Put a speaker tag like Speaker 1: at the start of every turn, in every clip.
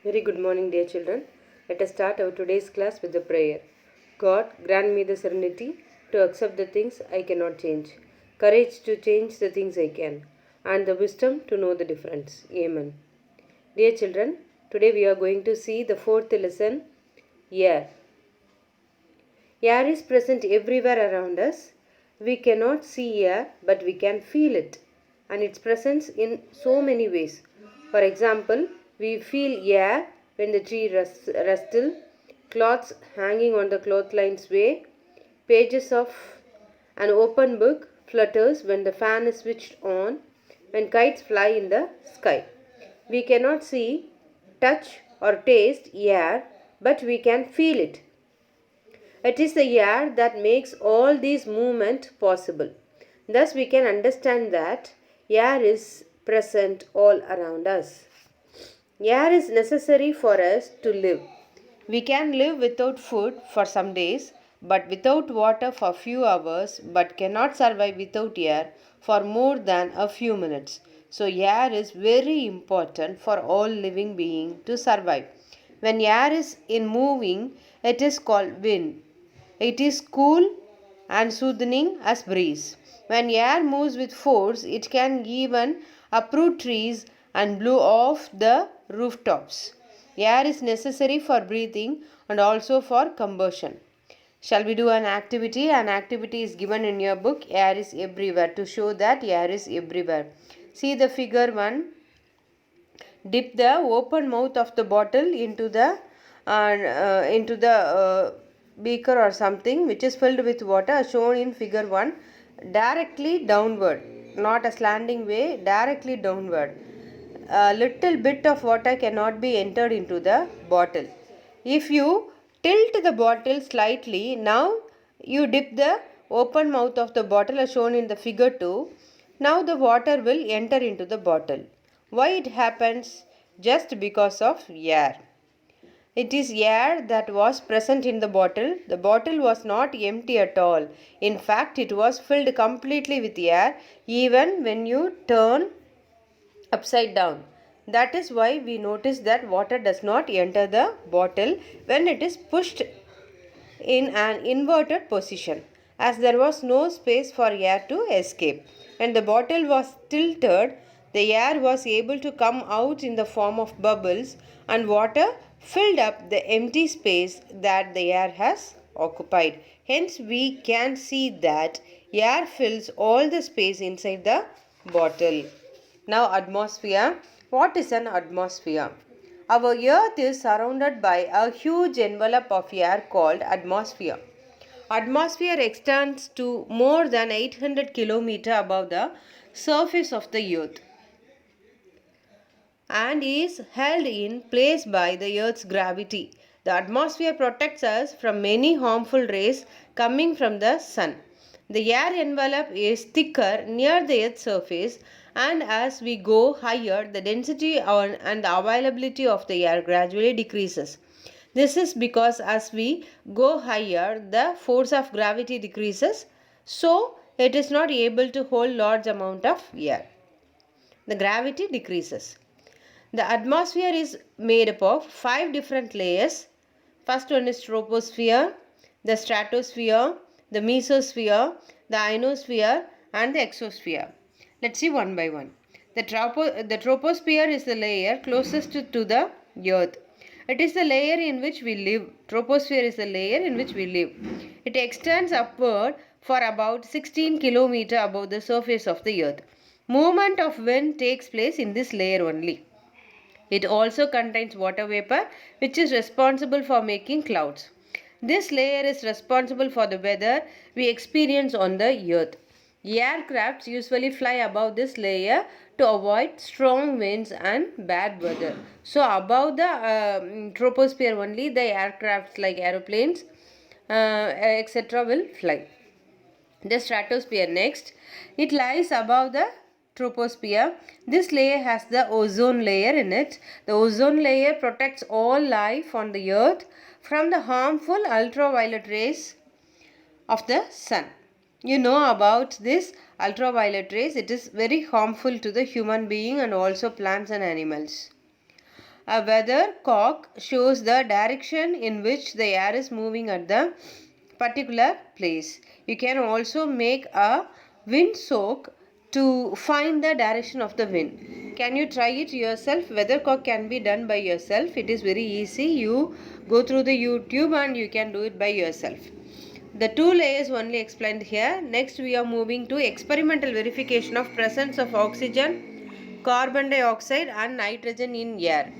Speaker 1: Very good morning, dear children. Let us start our today's class with a prayer. God, grant me the serenity to accept the things I cannot change, courage to change the things I can, and the wisdom to know the difference. Amen. Dear children, today we are going to see the fourth lesson, Air. Air is present everywhere around us. We cannot see air, but we can feel it, and its presence in so many ways. For example, we feel air when the tree rustles, cloths hanging on the clothesline sway, pages of an open book flutters when the fan is switched on, when kites fly in the sky. We cannot see, touch, or taste air, but we can feel it. It is the air that makes all these movements possible. Thus, we can understand that air is present all around us. Air is necessary for us to live. We can live without food for some days, but without water for few hours, but cannot survive without air for more than a few minutes. So, air is very important for all living beings to survive. When air is in moving, it is called wind. It is cool and soothing as breeze. When air moves with force, it can even uproot trees and blow off the rooftops. Air is necessary for breathing and also for combustion. Shall we do an activity? An activity is given in your book. Air is everywhere, to show that air is everywhere. See the figure 1. Dip the open mouth of the bottle into the beaker or something which is filled with water, as shown in figure 1, directly downward, not a slanting way, directly downward. A little bit of water cannot be entered into the bottle. If you tilt the bottle slightly, now you dip the open mouth of the bottle as shown in the figure 2. Now the water will enter into the bottle. Why it happens? Just because of air. It is air that was present in the bottle. The bottle was not empty at all. In fact, it was filled completely with air even when you turn upside down. That is why we notice that water does not enter the bottle when it is pushed in an inverted position, as there was no space for air to escape. When the bottle was tilted, the air was able to come out in the form of bubbles, and water filled up the empty space that the air has occupied. Hence, we can see that air fills all the space inside the bottle. Now, atmosphere. What is an atmosphere? Our earth is surrounded by a huge envelope of air called atmosphere. Atmosphere extends to more than 800 kilometers above the surface of the earth and is held in place by the earth's gravity. The atmosphere protects us from many harmful rays coming from the sun. The air envelope is thicker near the earth's surface, and as we go higher, the density and the availability of the air gradually decreases. This is because as we go higher, the force of gravity decreases, so it is not able to hold large amount of air. The gravity decreases. The atmosphere is made up of 5 different layers. First one is troposphere, the stratosphere, the mesosphere, the ionosphere, and the exosphere. Let's see one by one. The troposphere is the layer closest to the earth. It is the layer in which we live. Troposphere is the layer in which we live. It extends upward for about 16 kilometers above the surface of the earth. Movement of wind takes place in this layer only. It also contains water vapor, which is responsible for making clouds. This layer is responsible for the weather we experience on the earth. Aircrafts usually fly above this layer to avoid strong winds and bad weather. So above the troposphere only, the aircrafts like aeroplanes etc. will fly. The stratosphere next. It lies above the troposphere. This layer has the ozone layer in it. The ozone layer protects all life on the earth from the harmful ultraviolet rays of the sun. You know about this ultraviolet rays. It is very harmful to the human being and also plants and animals. A weathercock shows the direction in which the air is moving at the particular place. You can also make a windsock to find the direction of the wind. Can you try it yourself? Weathercock can be done by yourself. It is very easy. You go through the YouTube and you can do it by yourself. The two layers only explained here. Next we are moving to experimental verification of presence of oxygen, carbon dioxide and nitrogen in air.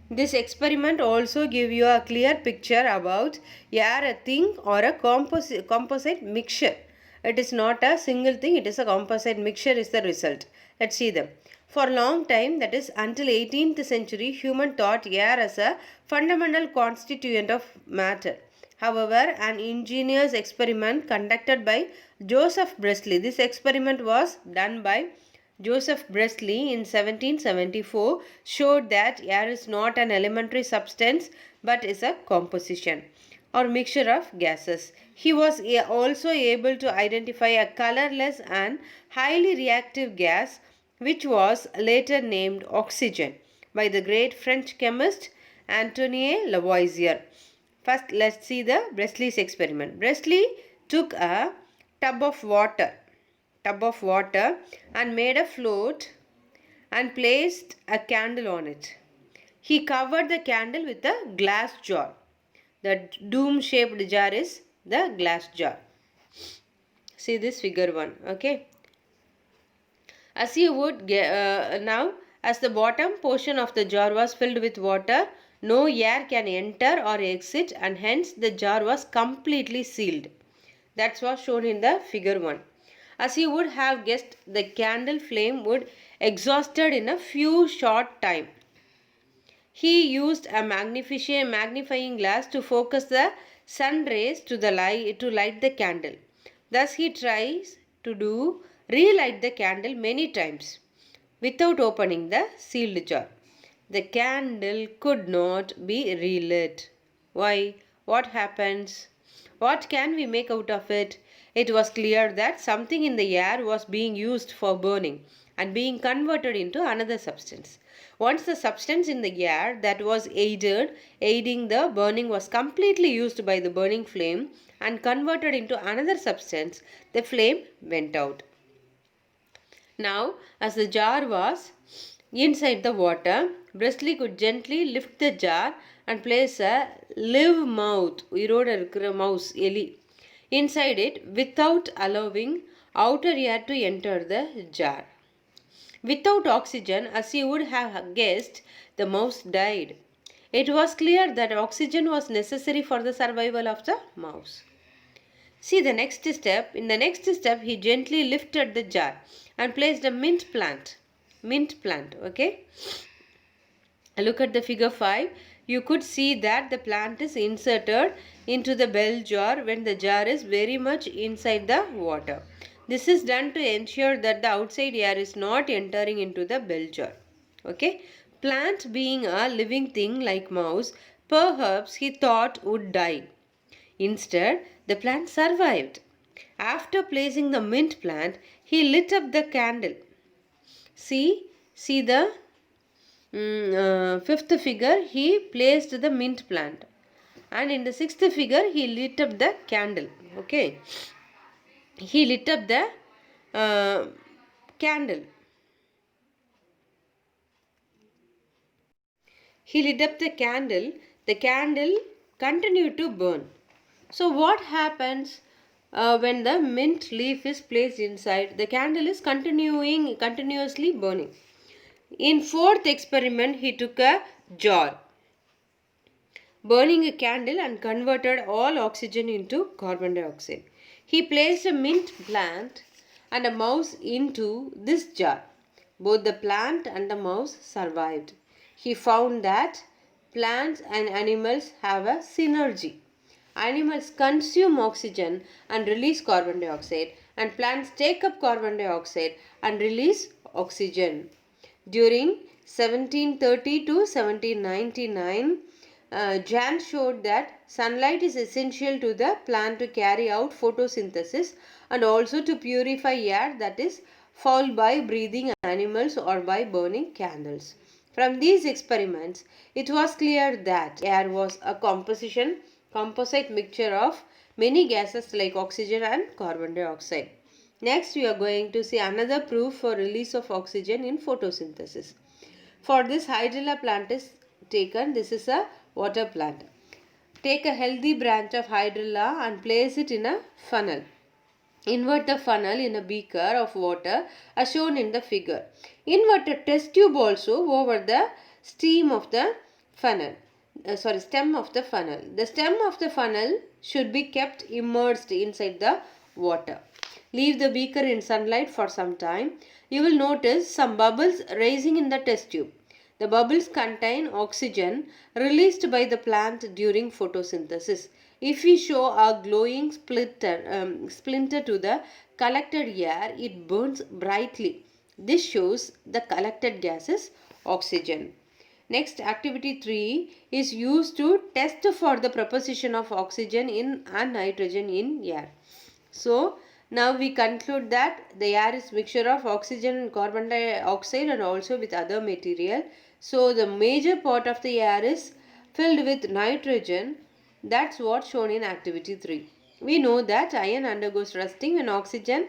Speaker 1: This experiment also give you a clear picture about air, a thing or a composite mixture. It is not a single thing, it is a composite mixture is the result. Let's see them. For a long time, that is until 18th century, human thought air as a fundamental constituent of matter. However, an ingenious experiment conducted by Joseph Priestley. This experiment was done by Joseph Priestley in 1774 showed that air is not an elementary substance but is a composition or mixture of gases. He was also able to identify a colorless and highly reactive gas which was later named oxygen by the great French chemist Antoine Lavoisier. First, let's see the Priestley's experiment. Priestley took a tub of water and made a float and placed a candle on it. He covered the candle with a glass jar. The dome-shaped jar is the glass jar. See this figure 1. Okay. As you would now, as the bottom portion of the jar was filled with water, no air can enter or exit, and hence the jar was completely sealed. That's what shown in the figure 1. As you would have guessed, the candle flame would exhausted in a few short time. He used a magnifying glass to focus the sun rays to light the candle. Thus he tries to relight the candle many times without opening the sealed jar. The candle could not be relit. Why? What happens? What can we make out of it? It was clear that something in the air was being used for burning and being converted into another substance. Once the substance in the air that was aiding the burning was completely used by the burning flame and converted into another substance, the flame went out. Now, as the jar was inside the water, Priestley could gently lift the jar and place a live mouse, Eli, inside it without allowing outer air to enter the jar. Without oxygen, as you would have guessed, the mouse died. It was clear that oxygen was necessary for the survival of the mouse. See the next step. In the next step, he gently lifted the jar and placed a mint plant. Okay. Look at the figure 5. You could see that the plant is inserted into the bell jar when the jar is very much inside the water. This is done to ensure that the outside air is not entering into the bell jar. Okay. Plant being a living thing like mouse, perhaps he thought would die. Instead, the plant survived. After placing the mint plant, he lit up the candle. See the fifth figure, he placed the mint plant. And in the sixth figure, he lit up the candle. Okay. He lit up the candle. He lit up the candle. The candle continued to burn. So what happens when the mint leaf is placed inside? The candle is continuously burning. In fourth experiment, he took a jar, burning a candle and converted all oxygen into carbon dioxide. He placed a mint plant and a mouse into this jar. Both the plant and the mouse survived. He found that plants and animals have a synergy. Animals consume oxygen and release carbon dioxide, and plants take up carbon dioxide and release oxygen. During 1730 to 1799, Jan showed that sunlight is essential to the plant to carry out photosynthesis and also to purify air that is fouled by breathing animals or by burning candles. From these experiments, it was clear that air was a composite mixture of many gases like oxygen and carbon dioxide. Next, we are going to see another proof for release of oxygen in photosynthesis. For this, hydrilla plant is taken. This is a water plant. Take a healthy branch of hydrilla and place it in a funnel. Invert the funnel in a beaker of water as shown in the figure. Invert a test tube also over the stem of the funnel. Stem of the funnel. The stem of the funnel should be kept immersed inside the water. Leave the beaker in sunlight for some time. You will notice some bubbles rising in the test tube. The bubbles contain oxygen released by the plant during photosynthesis. If we show a glowing splinter to the collected air, it burns brightly. This shows the collected gas is oxygen. Next, activity 3 is used to test for the proposition of oxygen and nitrogen in air. So, now we conclude that the air is mixture of oxygen and carbon dioxide and also with other material. So, the major part of the air is filled with nitrogen. That's what's shown in activity 3. We know that iron undergoes rusting when oxygen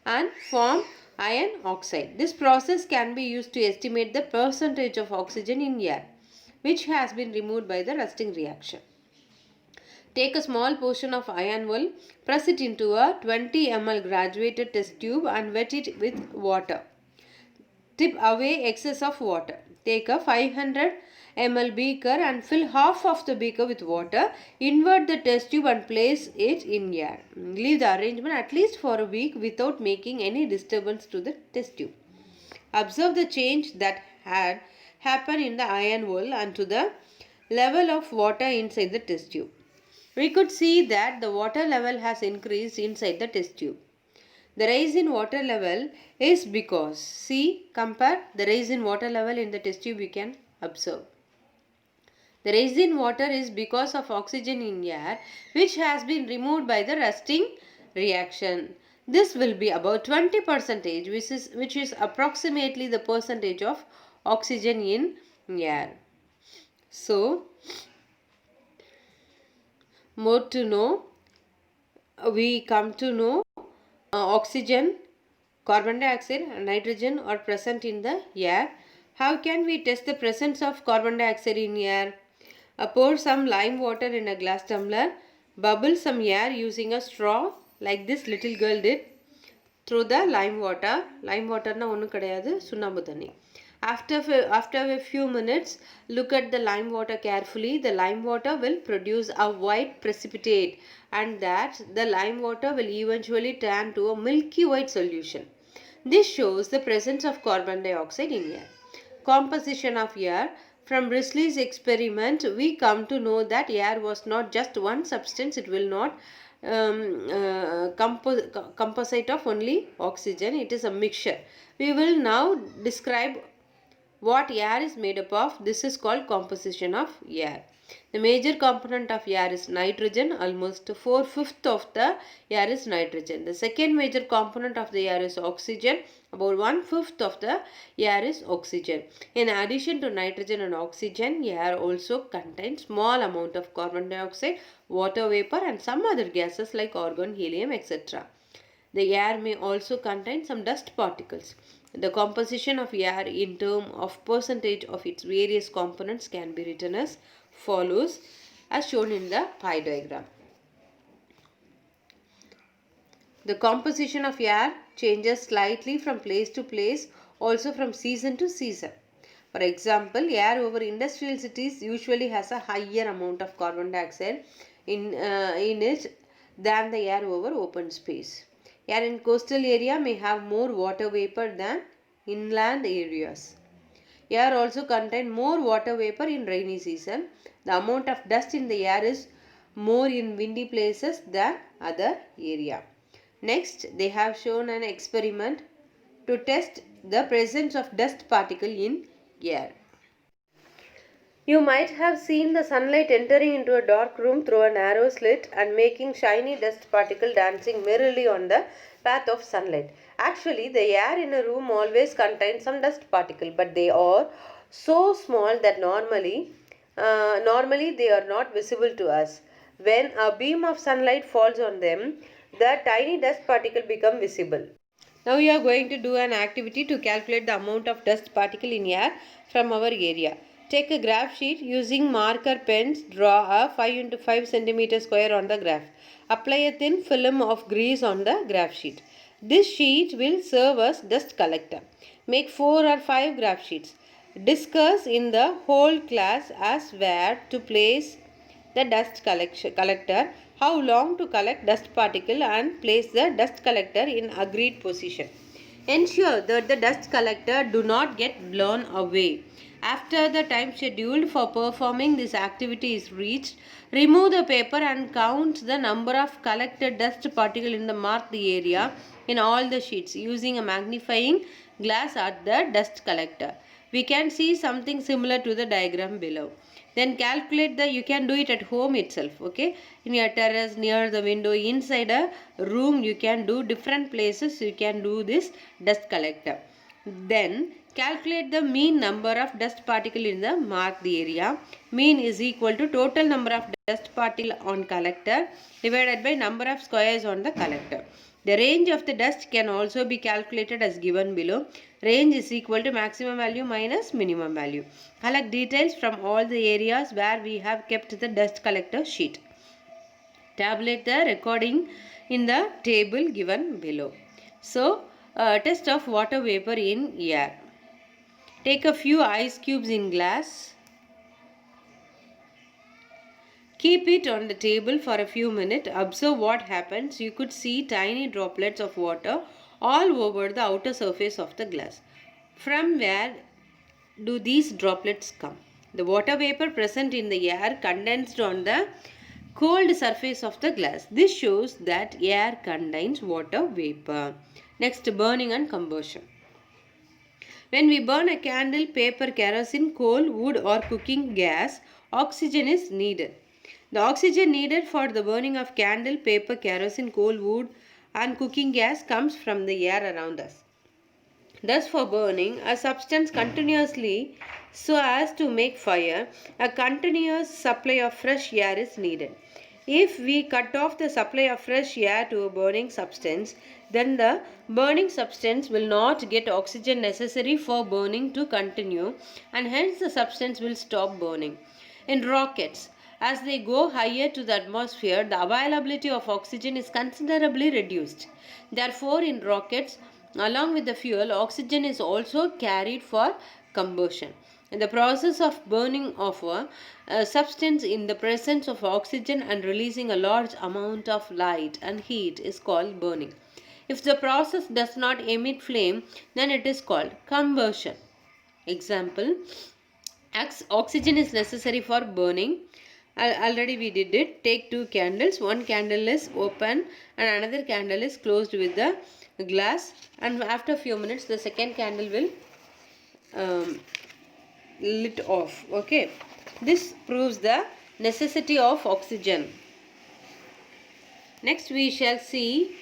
Speaker 1: and form iron oxide. This process can be used to estimate the percentage of oxygen in air, which has been removed by the rusting reaction. Take a small portion of iron wool, press it into a 20 ml graduated test tube and wet it with water. Tip away excess of water. Take a 500 ml beaker and fill half of the beaker with water. Invert the test tube and place it in air. Leave the arrangement at least for a week without making any disturbance to the test tube. Observe the change that had happened in the iron wool and to the level of water inside the test tube. We could see that the water level has increased inside the test tube. The rise in water level is because, compare the rise in water level in the test tube you can observe. The rise in water is because of oxygen in air which has been removed by the rusting reaction. This will be about 20%, which is approximately the percentage of oxygen in air. So, more to know, we come to know oxygen, carbon dioxide and nitrogen are present in the air. How can we test the presence of carbon dioxide in air? Pour some lime water in a glass tumbler. Bubble some air using a straw like this little girl did through the lime water. Lime water na onnu kadayadu, sunnambu thanni. After a few minutes, look at the lime water carefully. The lime water will produce a white precipitate and that the lime water will eventually turn to a milky white solution. This shows the presence of carbon dioxide in air. Composition of air. From Risley's experiment, we come to know that air was not just one substance. It will not composite of only oxygen. It is a mixture. We will now describe what air is made up of. This is called composition of air. The major component of air is nitrogen. Almost 4/5 of the air is nitrogen. The second major component of the air is oxygen. About 1/5 of the air is oxygen. In addition to nitrogen and oxygen, air also contains small amount of carbon dioxide, water vapor and some other gases like argon, helium, etc. The air may also contain some dust particles. The composition of air in terms of percentage of its various components can be written as follows, as shown in the pie diagram. The composition of air changes slightly from place to place, also from season to season. For example, air over industrial cities usually has a higher amount of carbon dioxide in it than the air over open space. Air in coastal area may have more water vapor than inland areas. Air also contains more water vapor in rainy season. The amount of dust in the air is more in windy places than other area. Next, they have shown an experiment to test the presence of dust particle in air. You might have seen the sunlight entering into a dark room through a narrow slit and making shiny dust particle dancing merrily on the path of sunlight. Actually, the air in a room always contains some dust particle, but they are so small that normally they are not visible to us. When a beam of sunlight falls on them, the tiny dust particle become visible. Now we are going to do an activity to calculate the amount of dust particle in air from our area. Take a graph sheet. Using marker pens, draw a 5 into 5 centimeter square on the graph. Apply a thin film of grease on the graph sheet. This sheet will serve as dust collector. Make 4 or 5 graph sheets. Discuss in the whole class as where to place the dust collector, how long to collect dust particle, and place the dust collector in agreed position. Ensure that the dust collector do not get blown away. After the time scheduled for performing this activity is reached, remove the paper and count the number of collected dust particle in the marked area in all the sheets using a magnifying glass at the dust collector. We can see something similar to the diagram below. Then calculate you can do it at home itself, okay? In your terrace, near the window, inside a room, you can do different places, you can do this dust collector. Then calculate the mean number of dust particle in the marked area. Mean is equal to total number of dust particle on collector divided by number of squares on the collector. The range of the dust can also be calculated as given below. Range is equal to maximum value minus minimum value. Collect details from all the areas where we have kept the dust collector sheet. Tabulate the recording in the table given below. So, test of water vapor in air. Take a few ice cubes in glass. Keep it on the table for a few minutes. Observe what happens. You could see tiny droplets of water all over the outer surface of the glass. From where do these droplets come? The water vapor present in the air condensed on the cold surface of the glass. This shows that air contains water vapor. Next, burning and combustion. When we burn a candle, paper, kerosene, coal, wood or cooking gas, oxygen is needed. The oxygen needed for the burning of candle, paper, kerosene, coal, wood and cooking gas comes from the air around us. Thus, for burning a substance continuously so as to make fire, a continuous supply of fresh air is needed. If we cut off the supply of fresh air to a burning substance, then the burning substance will not get oxygen necessary for burning to continue, and hence the substance will stop burning. In rockets, as they go higher to the atmosphere, the availability of oxygen is considerably reduced. Therefore, in rockets, along with the fuel, oxygen is also carried for combustion. In the process of burning of a substance in the presence of oxygen and releasing a large amount of light and heat is called burning. If the process does not emit flame, then it is called combustion. Example, oxygen is necessary for burning. Already we did it. Take two candles. One candle is open and another candle is closed with the glass, and after a few minutes the second candle will lit off. Okay, this proves the necessity of oxygen. Next we shall see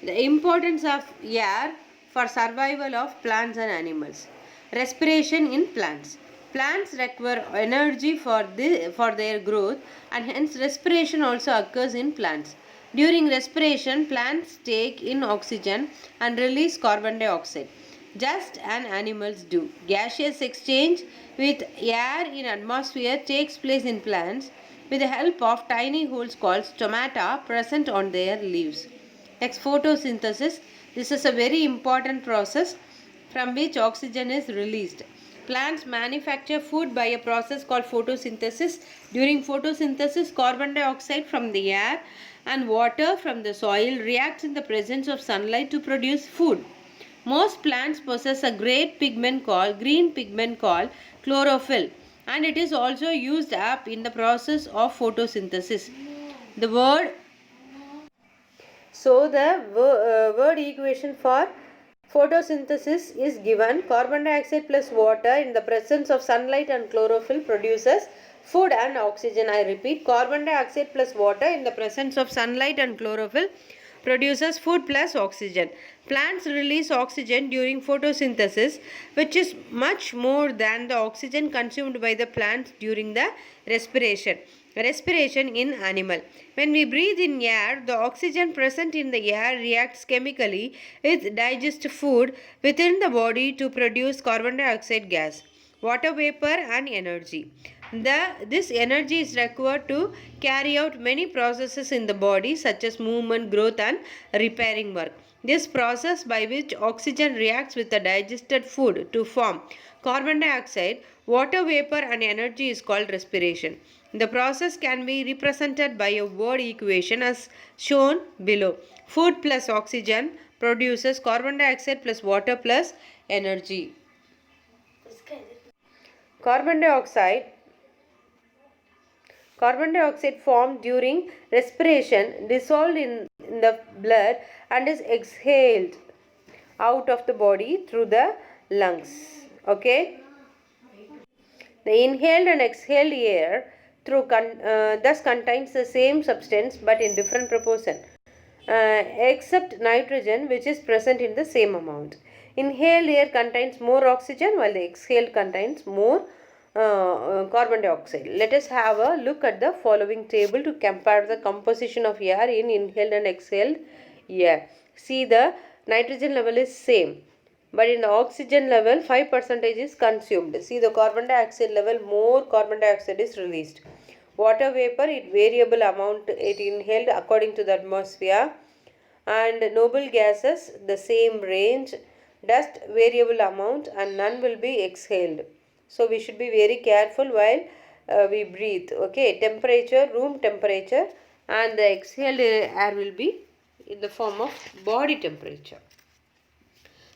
Speaker 1: the importance of air for survival of plants and animals. Respiration in plants. Plants require energy for their growth, and hence respiration also occurs in plants. During respiration, plants take in oxygen and release carbon dioxide, just as animals do. Gaseous exchange with air in atmosphere takes place in plants with the help of tiny holes called stomata present on their leaves. Next, photosynthesis. This is a very important process from which oxygen is released. Plants manufacture food by a process called photosynthesis. During photosynthesis, carbon dioxide from the air and water from the soil reacts in the presence of sunlight to produce food. Most plants possess a green pigment called chlorophyll, and it is also used up in the process of photosynthesis. The word word equation for photosynthesis is given. Carbon dioxide plus water in the presence of sunlight and chlorophyll produces food and oxygen. I repeat, carbon dioxide plus water in the presence of sunlight and chlorophyll produces food plus oxygen. Plants release oxygen during photosynthesis, which is much more than the oxygen consumed by the plants during the respiration. Respiration in animal. When we breathe in air, the oxygen present in the air reacts chemically with digested food within the body to produce carbon dioxide gas, water vapor and energy. This energy is required to carry out many processes in the body such as movement, growth and repairing work. This process by which oxygen reacts with the digested food to form carbon dioxide, water vapor and energy is called respiration. The process can be represented by a word equation as shown below. Food plus oxygen produces carbon dioxide plus water plus energy. Carbon dioxide formed during respiration dissolved in the blood and is exhaled out of the body through the lungs. Okay. The inhaled and exhaled air thus contains the same substance but in different proportion, except nitrogen, which is present in the same amount. Inhaled air contains more oxygen while the exhaled contains more carbon dioxide. Let us have a look at the following table to compare the composition of air in inhaled and exhaled air. See, the nitrogen level is same, but in the oxygen level 5% is consumed. See, the carbon dioxide level, more carbon dioxide is released. Water vapor, it variable amount it inhaled according to the atmosphere, and noble gases the same range. Dust variable amount and none will be exhaled. So we should be very careful while we breathe. Okay, temperature, room temperature, and the exhaled air will be in the form of body temperature.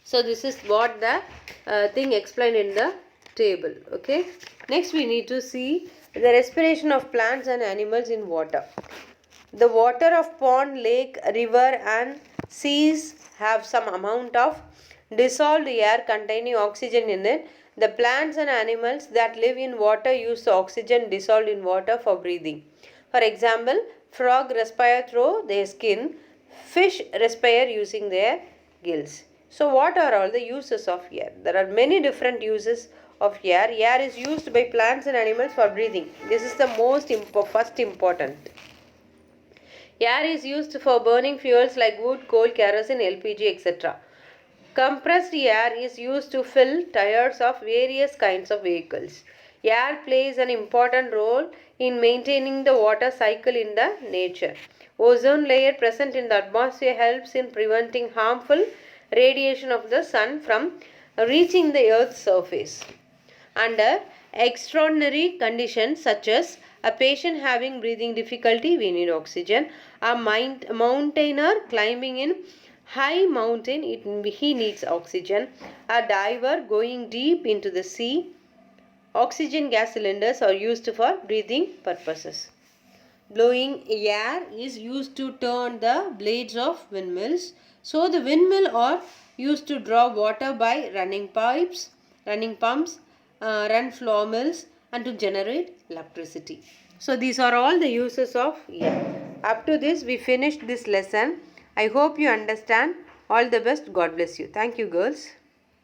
Speaker 1: So this is what the thing explained in the table. Okay. Next we need to see the respiration of plants and animals in water. The water of pond, lake, river and seas have some amount of dissolved air containing oxygen in it. The plants and animals that live in water use the oxygen dissolved in water for breathing. For example, frog respire through their skin, fish respire using their gills. So what are all the uses of air? There are many different uses of air. Air is used by plants and animals for breathing. This is the first important. Air is used for burning fuels like wood, coal, kerosene, LPG, etc. Compressed air is used to fill tires of various kinds of vehicles. Air plays an important role in maintaining the water cycle in the nature. Ozone layer present in the atmosphere helps in preventing harmful radiation of the sun from reaching the earth's surface. Under extraordinary conditions such as a patient having breathing difficulty, we need oxygen. A mountaineer climbing in high mountain, he needs oxygen. A diver going deep into the sea, oxygen gas cylinders are used for breathing purposes. Blowing air is used to turn the blades of windmills. So the windmill are used to draw water by running pumps, run flour mills and to generate electricity. So these are all the uses of air. Up to this we finished this lesson. I hope you understand. All the best. God bless you. Thank you, girls.